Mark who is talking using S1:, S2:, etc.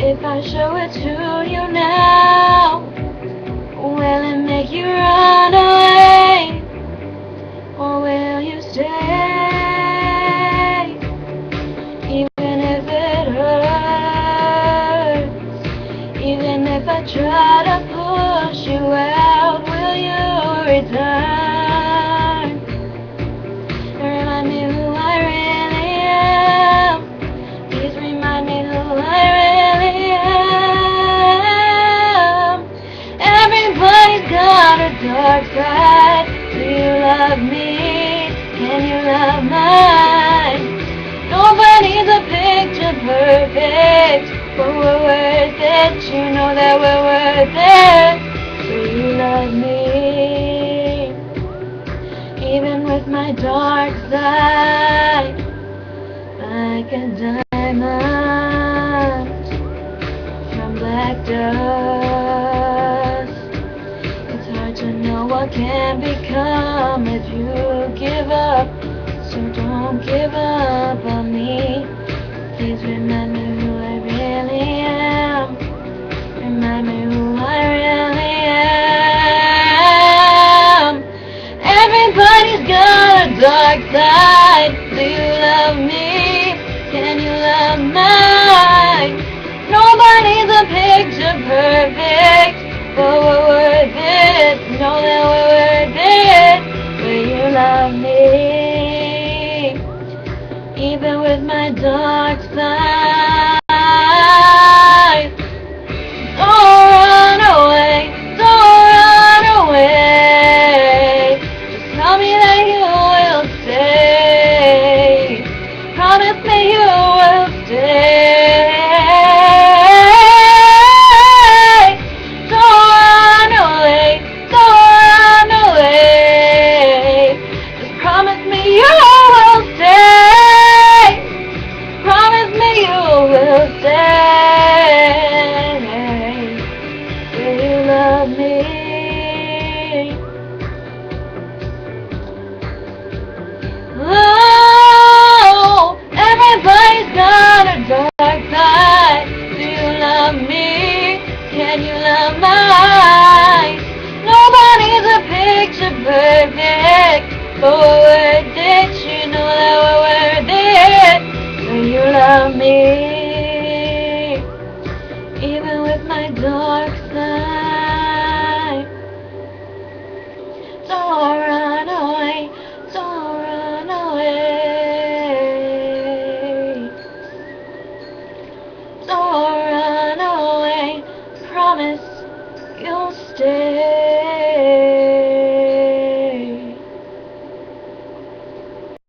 S1: If I show it to you now, will it make you run away, or will you stay? Even if it hurts, even if I try to push you out, will you return? Remind me who I really am. Please remind me who I really am. Everybody's got a dark side. Do you love me? Can you love mine? Nobody's a picture perfect, but we're worth it. You know that we're worth it. Do you love me? Even with my dark side, like a diamond from black dust. It's hard to know what can become if you give up, so don't give up on me. Please remind me who I really am. Remind me who I really am. Everybody's got a dark side. Do you love me? Can you love mine? Nobody's a picture perfect, but we're worth it. Know that we're worth it. Will you love me? Even with my dark side. Don't run away, don't run away. Just tell me that you will stay. Promise me you will stay. Don't run away, don't run away. Just promise me you will stay. Promise me you will stay. Will you love me? Oh, everybody's got a dark side. Do you love me? Can you love mine? Nobody's a picture perfect, but we're worth it. You know that we're worth it. Will you love me? Even with my dark side. Don't run away, don't run away. Don't run away, promise you'll stay.